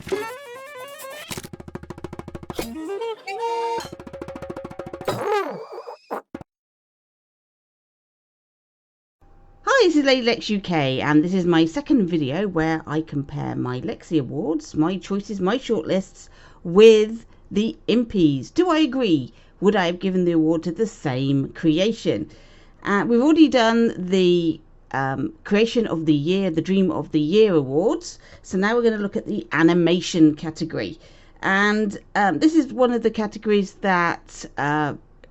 Hi, this is Lady Lex UK, and this is my second video where I compare my Lexi Awards, my choices, my shortlists, with the Impys. Do I agree? Would I have given the award to the same creation? We've already done the Creation of the Year, the Dream of the Year Awards, so now we're going to look at the animation category. And this is one of the categories that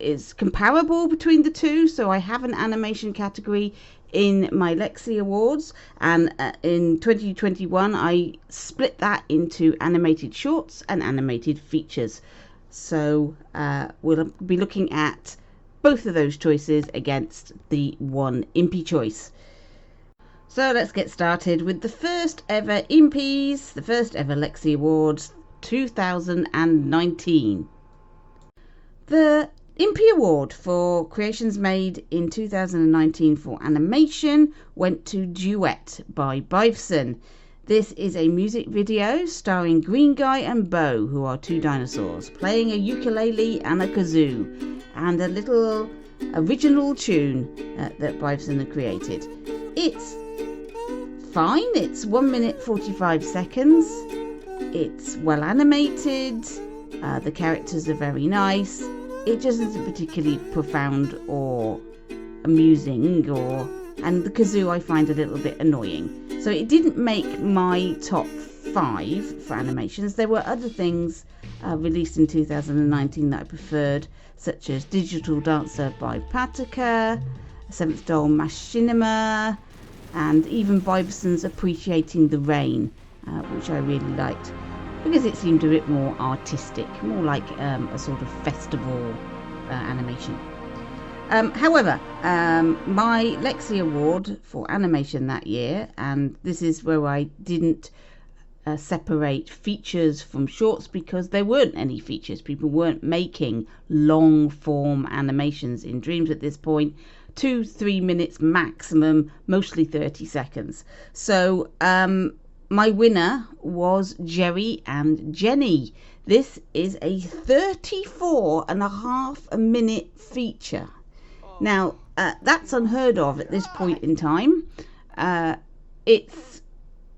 is comparable between the two, so I have an animation category in my Lexi Awards, and in 2021 I split that into animated shorts and animated features. So we'll be looking at both of those choices against the one Impy choice. So let's get started with the first ever Impys, the first ever Lexi Awards 2019. The Impy Award for creations made in 2019 for animation went to Duet by Bivson. This is a music video starring Green Guy and Bo, who are two dinosaurs, playing a ukulele and a kazoo, and a little original tune that Bivson had created. It's fine, it's 1 minute 45 seconds, it's well animated, the characters are very nice. It just isn't particularly profound or amusing, and the kazoo I find a little bit annoying. So it didn't make my top 5 for animations. There were other things released in 2019 that I preferred, such as Digital Dancer by Patika, Seventh Doll Machinima, and even Biveson's Appreciating the Rain, which I really liked, because it seemed a bit more artistic, more like a sort of festival animation. However, my Lexi Award for animation that year, and this is where I didn't separate features from shorts, because there weren't any features. People weren't making long form animations in Dreams at this point. 2-3 minutes maximum, mostly 30 seconds. So my winner was Jerry and Jenny. This is a 34.5 minute feature. Now, that's unheard of at this point in time. It's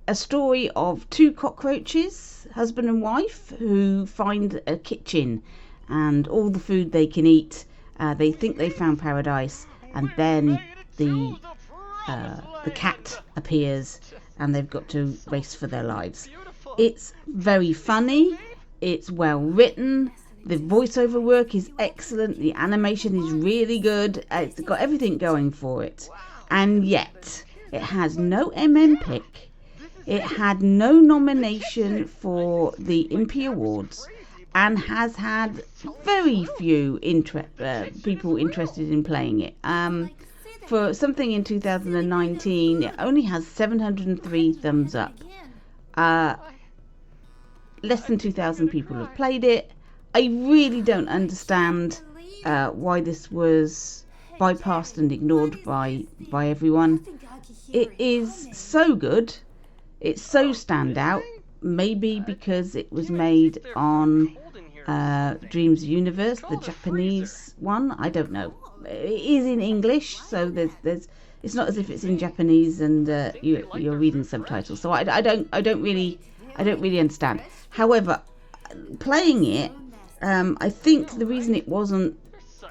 a story of two cockroaches, husband and wife, who find a kitchen and all the food they can eat. They think they found paradise, and then the cat appears, and they've got to race for their lives. It's very funny, it's well written, the voiceover work is excellent, the animation is really good, it's got everything going for it, and yet it has no pick, it had no nomination for the Impy Awards, and has had very few people interested in playing it. For something in 2019, it only has 703 thumbs up. Less than 2,000 people have played it. I really don't understand why this was bypassed and ignored by everyone. It is so good. It's so standout. Maybe because it was made on Dreams Universe, the Japanese one. I don't know. It is in English, so there's it's not as if it's in Japanese and you're reading subtitles. So I don't really understand. However, playing it, I think the reason it wasn't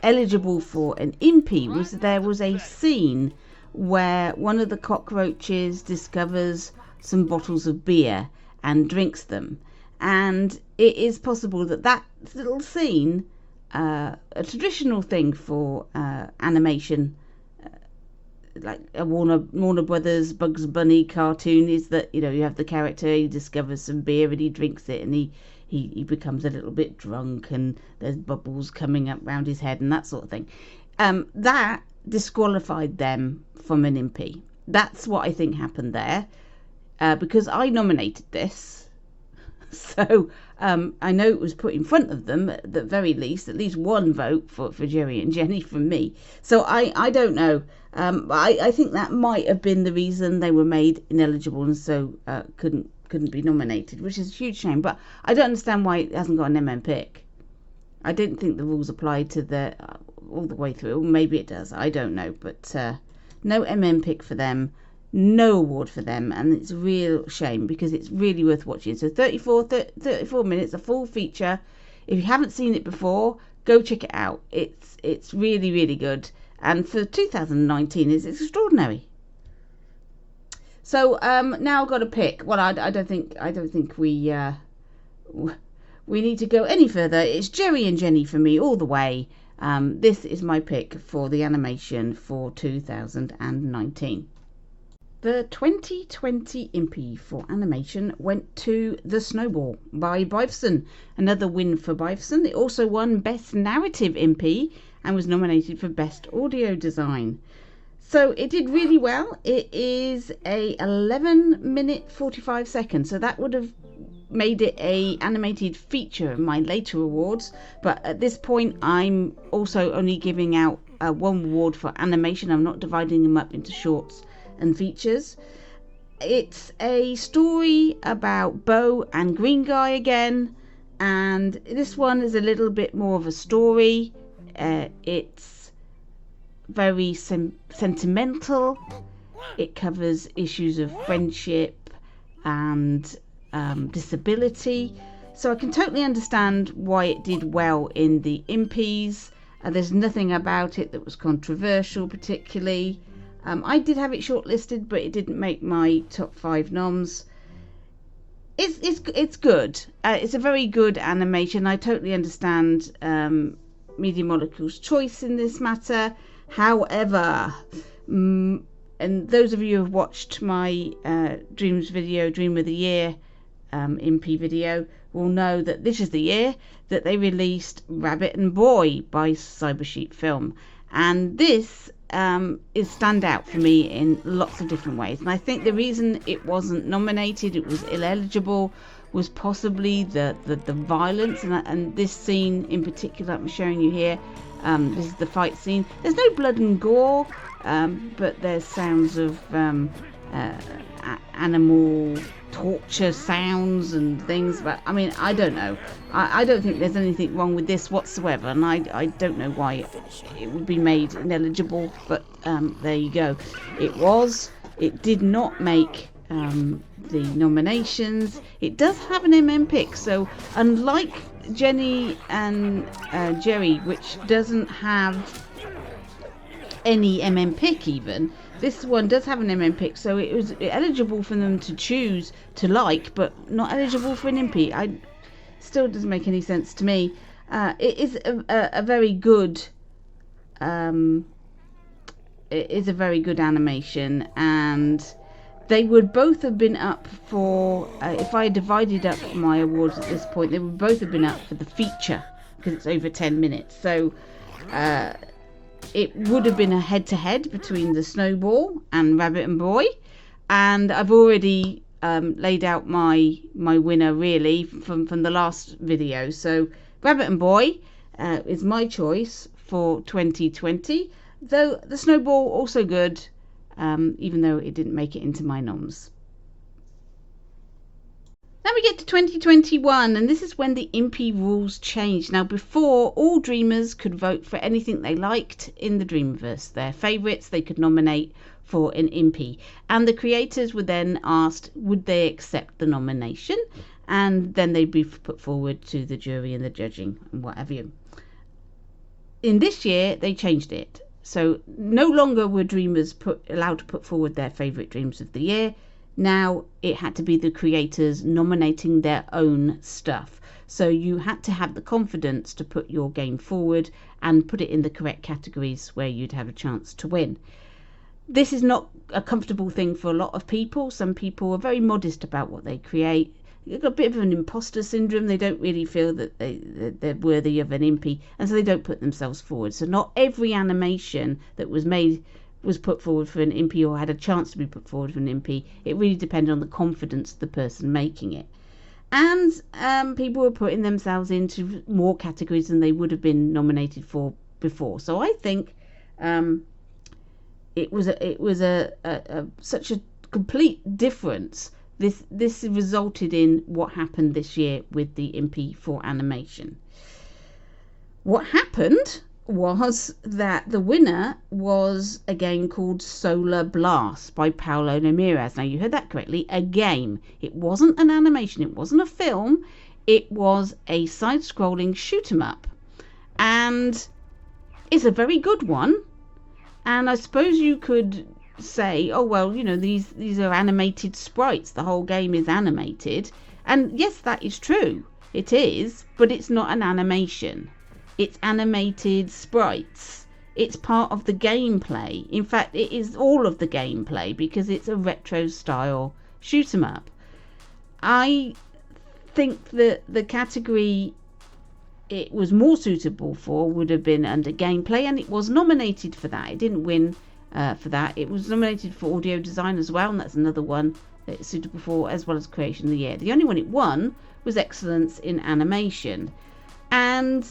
eligible for an Impy was there was a scene where one of the cockroaches discovers some bottles of beer and drinks them, and it is possible that little scene, a traditional thing for animation, like a Warner Brothers Bugs Bunny cartoon, is that you have the character, he discovers some beer and he drinks it, and he becomes a little bit drunk, and there's bubbles coming up round his head and that sort of thing. That disqualified them from an Impy. That's what I think happened there, because I nominated this. So I know it was put in front of them, at the very least, at least one vote for Jerry and Jenny from me. So I don't know. I think that might have been the reason they were made ineligible, and so couldn't couldn't be nominated, which is a huge shame. But I don't understand why it hasn't got an MM pick. I don't think the rules apply to the all the way through. Maybe it does. I don't know. But no MM pick for them. No award for them. And it's a real shame because it's really worth watching. So 34 minutes, a full feature. If you haven't seen it before, go check it out. It's really, really good. And for 2019, it's extraordinary. So now I've got to pick. Well, I don't think we need to go any further. It's Jerry and Jenny for me all the way. This is my pick for the animation for 2019. The 2020 Impy for animation went to The Snowball by Bifeson. Another win for Bifeson. It also won Best Narrative Impy and was nominated for Best Audio Design. So it did really well. It is a 11 minute 45 seconds. So that would have made it a animated feature in my later awards. But at this point, I'm also only giving out one award for animation. I'm not dividing them up into shorts and features. It's a story about Bo and Green Guy again. And this one is a little bit more of a story. It's very sentimental. It covers issues of friendship and disability. So I can totally understand why it did well in the Impys. There's nothing about it that was controversial particularly. I did have it shortlisted, but it didn't make my top 5 noms. It's good. It's a very good animation. I totally understand Media Molecule's choice in this matter. However, and those of you who have watched my Dreams video, Dream of the Year Impy video, will know that this is the year that they released Rabbit and Boy by Cybersheet Film. And this is stand out for me in lots of different ways. And I think the reason it wasn't nominated, it was ineligible, was possibly the violence. And this scene in particular I'm showing you here, this is the fight scene. There's no blood and gore, but there's sounds of animal torture sounds and things. But I mean, I don't know. I don't think there's anything wrong with this whatsoever, and I don't know why it would be made ineligible. But there you go. It did not make the nominations. It does have an MM pick, so unlike Jenny and Jerry, which doesn't have any MM pick even, this one does have an MM pick, so it was eligible for them to choose to like, but not eligible for an Impy. Still doesn't make any sense to me. It is a very good it is a very good animation, and they would both have been up for, if I divided up my awards at this point, they would both have been up for the feature, because it's over 10 minutes. So it would have been a head-to-head between The Snowball and Rabbit and Boy. And I've already laid out my winner, really, from the last video. So Rabbit and Boy is my choice for 2020. Though The Snowball, also good. Even though it didn't make it into my noms. Now we get to 2021, and this is when the Impy rules changed. Now before, all dreamers could vote for anything they liked in the Dreamverse. Their favourites they could nominate for an Impy, and the creators were then asked would they accept the nomination, and then they'd be put forward to the jury and the judging and what have you. In this year they changed it. So no longer were dreamers allowed to put forward their favourite dreams of the year. Now it had to be the creators nominating their own stuff. So you had to have the confidence to put your game forward and put it in the correct categories where you'd have a chance to win. This is not a comfortable thing for a lot of people. Some people are very modest about what they create. They've got a bit of an imposter syndrome. They don't really feel that they're worthy of an Impy, and so they don't put themselves forward. So not every animation that was made was put forward for an Impy or had a chance to be put forward for an Impy. It really depended on the confidence of the person making it. And people were putting themselves into more categories than they would have been nominated for before. So I think it was such a complete difference This resulted in what happened this year with the Impy for animation. What happened was that the winner was a game called Solar Blast by Paulo Ramirez. Now, you heard that correctly, a game. It wasn't an animation, it wasn't a film, it was a side-scrolling shoot-'em-up. And it's a very good one. And I suppose you could say, oh, well, you know, these are animated sprites. The whole game is animated. And yes, that is true. It is, but it's not an animation. It's animated sprites. It's part of the gameplay. In fact, it is all of the gameplay because it's a retro style shoot 'em up. I think that the category it was more suitable for would have been under gameplay, and it was nominated for that. It didn't win for that. It was nominated for audio design as well, and that's another one that it's suitable for, as well as creation of the year. The only one it won was excellence in animation, and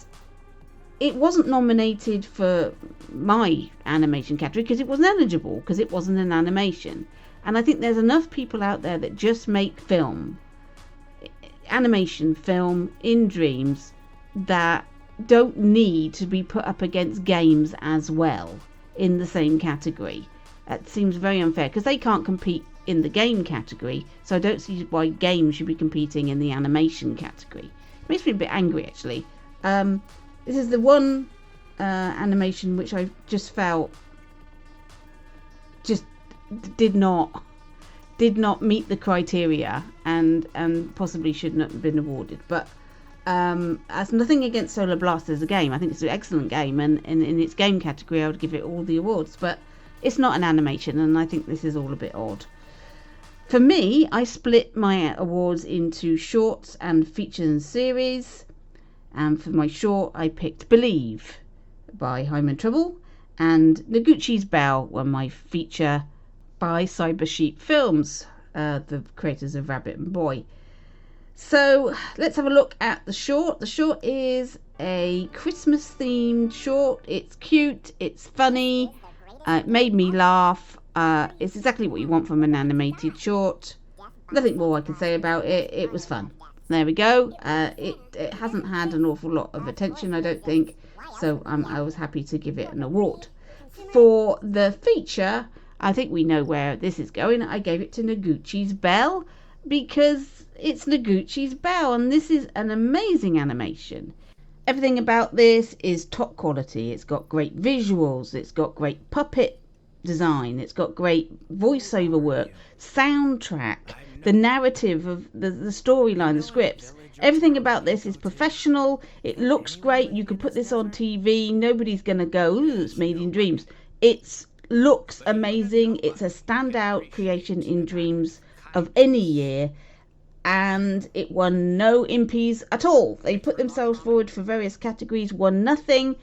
it wasn't nominated for my animation category because it wasn't eligible, because it wasn't an animation. And I think there's enough people out there that just make film, animation film in dreams, that don't need to be put up against games as well in the same category. That seems very unfair because they can't compete in the game category, so I don't see why games should be competing in the animation category. It makes me a bit angry, actually. This is the one animation which I just felt just did not meet the criteria and possibly should not have been awarded. But as nothing against Solar Blast as a game, I think it's an excellent game, and in its game category I would give it all the awards, but it's not an animation, and I think this is all a bit odd. For me, I split my awards into shorts and features and series, and for my short I picked Believe by Hyman Trouble, and Noguchi's Bell were my feature by Cyber Sheep Films, the creators of Rabbit and Boy. So let's have a look at the short. The short is a Christmas themed short. It's cute, it's funny, it made me laugh. It's exactly what you want from an animated short. Nothing more I can say about it. It was fun. There we go. It hasn't had an awful lot of attention, I don't think, so I was happy to give it an award. For the feature, I think we know where this is going. I gave it to Noguchi's Bell because it's Noguchi's Bell, and this is an amazing animation. Everything about this is top quality. It's got great visuals, it's got great puppet design, it's got great voiceover work, soundtrack, the narrative of the storyline, the scripts. Everything about this is professional. It looks great. You could put this on TV. Nobody's going to go, ooh, it's made in dreams. It looks amazing. It's a standout creation in dreams of any year. And it won no Impies at all. They put themselves forward for various categories, won nothing.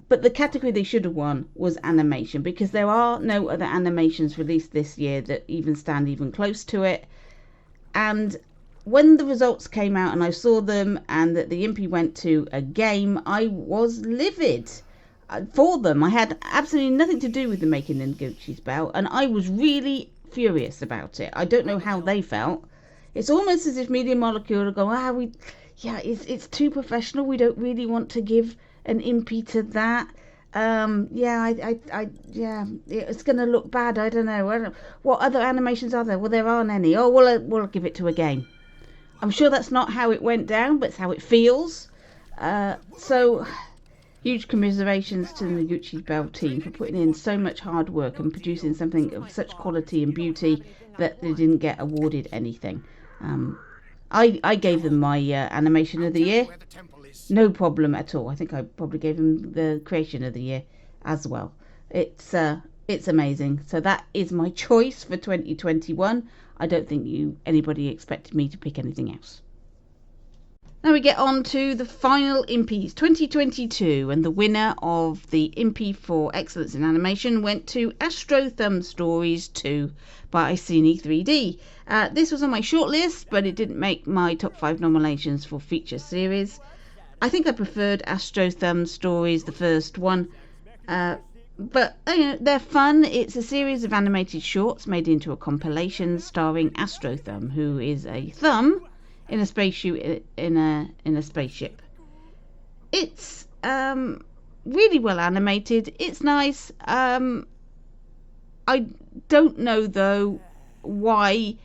But the category they should have won was animation, because there are no other animations released this year that even stand even close to it. And when the results came out and I saw them and that the Impy went to a game, I was livid for them. I had absolutely nothing to do with the making of Noguchi's Bell, and I was really furious about it. I don't know how they felt. It's almost as if Media Molecule are going, it's too professional. We don't really want to give an Impy to that. It's going to look bad. I don't know. What other animations are there? Well, there aren't any. Oh, we'll give it to a game. I'm sure that's not how it went down, but it's how it feels. So, huge commiserations to the Noguchi's Bell team for putting in so much hard work and producing something of such quality and beauty that they didn't get awarded anything. I gave them my animation of the year. No problem at all. I think I probably gave them the creation of the year as well. It's amazing. So that is my choice for 2021. I don't think anybody expected me to pick anything else. Now we get on to the final Impies 2022, and the winner of the Impy for Excellence in Animation went to Astro Thumb Stories 2 by Iceni 3D. This was on my shortlist, but it didn't make my top 5 nominations for feature series. I think I preferred Astro Thumb Stories, the first one. But they're fun. It's a series of animated shorts made into a compilation starring Astro Thumb, who is a thumb in a spacesuit in a spaceship. It's really well animated. It's nice. I don't know though why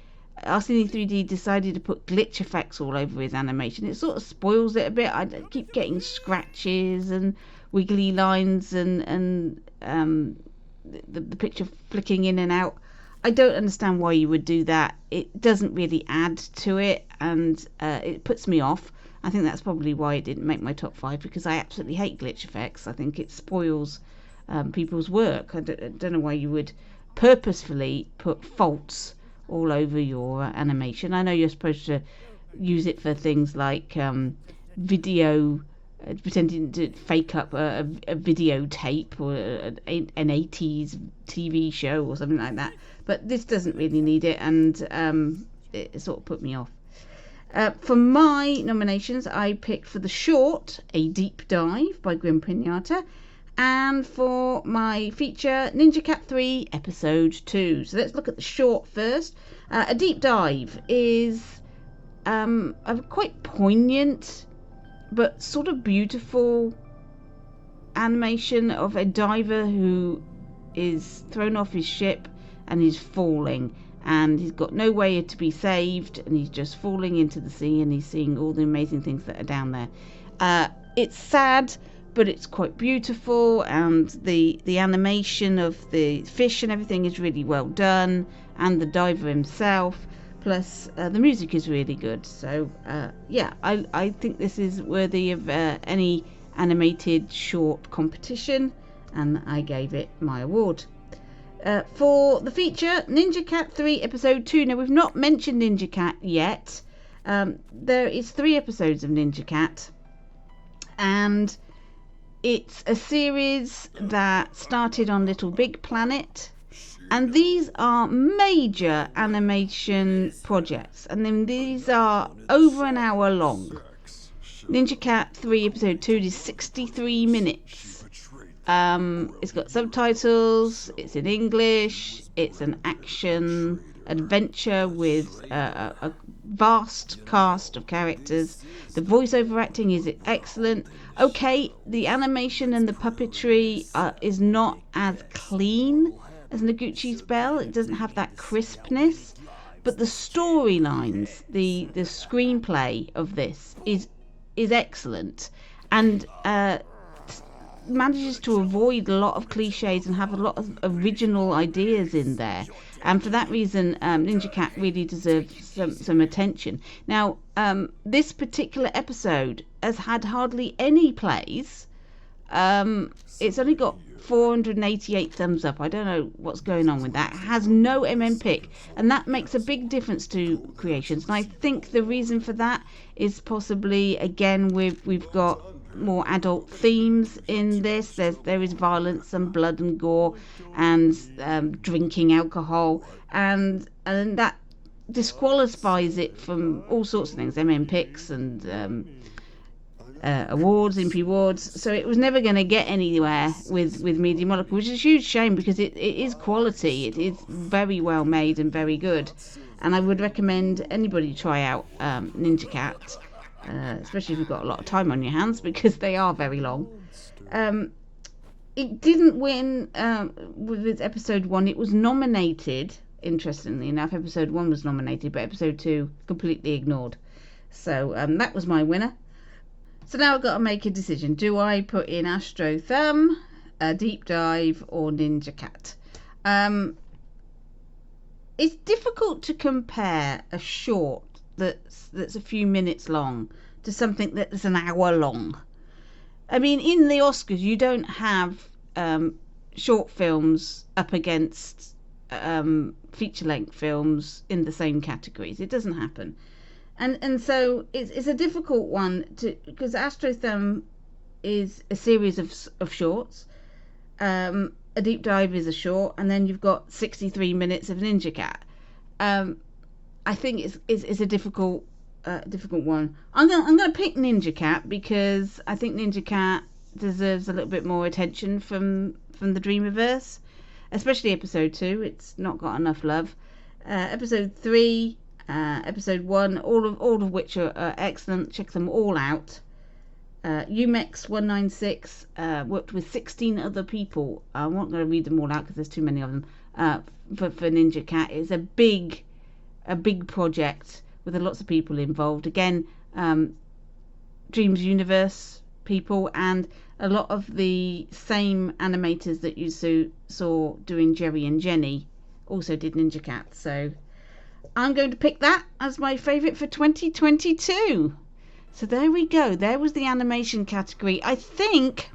Arsene 3D decided to put glitch effects all over his animation. It sort of spoils it a bit. I keep getting scratches and wiggly lines and the picture flicking in and out. I don't understand why you would do that. It doesn't really add to it, and it puts me off. I think that's probably why it didn't make my top 5, because I absolutely hate glitch effects. I think it spoils people's work. I don't know why you would purposefully put faults all over your animation. I know you're supposed to use it for things like video, pretending to fake up a videotape or an 80s TV show or something like that. But this doesn't really need it, and it sort of put me off. For my nominations, I picked for the short, A Deep Dive by Grim Pinata, and for my feature, Ninja Cat 3 Episode 2. So let's look at the short first. A Deep Dive is a quite poignant but sort of beautiful animation of a diver who is thrown off his ship and is falling, and he's got no way to be saved, and he's just falling into the sea, and he's seeing all the amazing things that are down there. It's sad, but it's quite beautiful, and the animation of the fish and everything is really well done, and the diver himself, plus the music is really good. So I think this is worthy of any animated short competition, and I gave it my award. For the feature, Ninja Cat 3 Episode 2. Now, we've not mentioned Ninja Cat yet. There is 3 episodes of Ninja Cat, and it's a series that started on Little Big Planet, and these are major animation projects, and then these are over an hour long. Ninja Cat 3 Episode 2 is 63 minutes. It's got subtitles, it's in English, it's an action adventure with a vast cast of characters. The voiceover acting is excellent. Okay, the animation and the puppetry is not as clean as Noguchi's Bell. It doesn't have that crispness, but the storylines, the screenplay of this is excellent, and manages to avoid a lot of cliches and have a lot of original ideas in there, and for that reason Ninja Cat really deserves some attention. Now this particular episode has had hardly any plays. It's only got 488 thumbs up. I don't know what's going on with that. It has no pick, and that makes a big difference to Creations, and I think the reason for that is possibly, again, we've got more adult themes in this. There is violence and blood and gore and drinking alcohol, and that disqualifies it from all sorts of things, picks and awards, Impy Awards. So it was never going to get anywhere with Media Molecule, which is a huge shame, because it is quality. It is very well made and very good, and I would recommend anybody try out Ninja Cat, especially if you've got a lot of time on your hands, because they are very long. It didn't win with episode 1. It was nominated, interestingly enough. Episode 1 was nominated, but episode 2 completely ignored. So that was my winner. So now I've got to make a decision. Do I put in Astro Thumb, A Deep Dive, or Ninja Cat? It's difficult to compare a short that's a few minutes long to something that's an hour long. I mean, in the Oscars, you don't have short films up against feature-length films in the same categories. It doesn't happen. And so it's a difficult one because Astro Thumb is a series of shorts. A Deep Dive is a short, and then you've got 63 minutes of Ninja Cat. I think it's a difficult one. I'm gonna pick Ninja Cat because I think Ninja Cat deserves a little bit more attention from the Dreamiverse, especially episode 2. It's not got enough love. Episode 3, episode 1, all of which are excellent. Check them all out. Umex 196 worked with 16 other people. I'm not going to read them all out because there's too many of them. For Ninja Cat, it's a big project with lots of people involved. Again, Dreams Universe people, and a lot of the same animators that you saw doing Jerry and Jenny also did Ninja Cat. So I'm going to pick that as my favourite for 2022. So there we go. There was the animation category. I think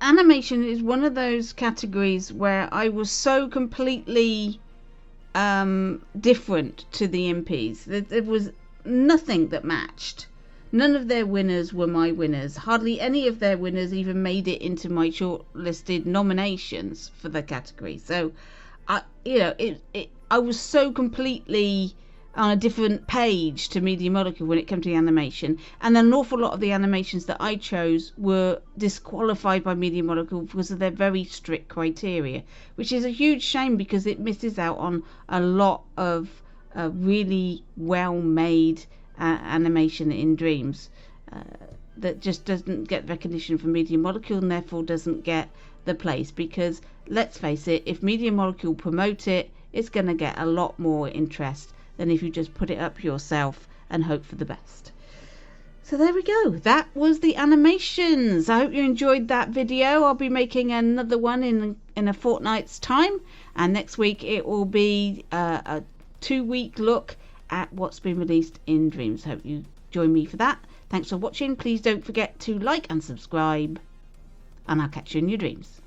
animation is one of those categories where I was so completely different to the Impys. There was nothing that matched. None of their winners were my winners. Hardly any of their winners even made it into my shortlisted nominations for the category. So, I was so completely on a different page to Media Molecule when it came to the animation, and then an awful lot of the animations that I chose were disqualified by Media Molecule because of their very strict criteria, which is a huge shame because it misses out on a lot of really well-made animation in Dreams that just doesn't get recognition from Media Molecule and therefore doesn't get the place, because let's face it, if Media Molecule promote it, it's going to get a lot more interest than if you just put it up yourself and hope for the best. So there we go. That was the animations. I hope you enjoyed that video. I'll be making another one in a fortnight's time, and next week it will be a 2-week look at what's been released in Dreams. Hope you join me for that. Thanks for watching. Please don't forget to like and subscribe, and I'll catch you in your dreams.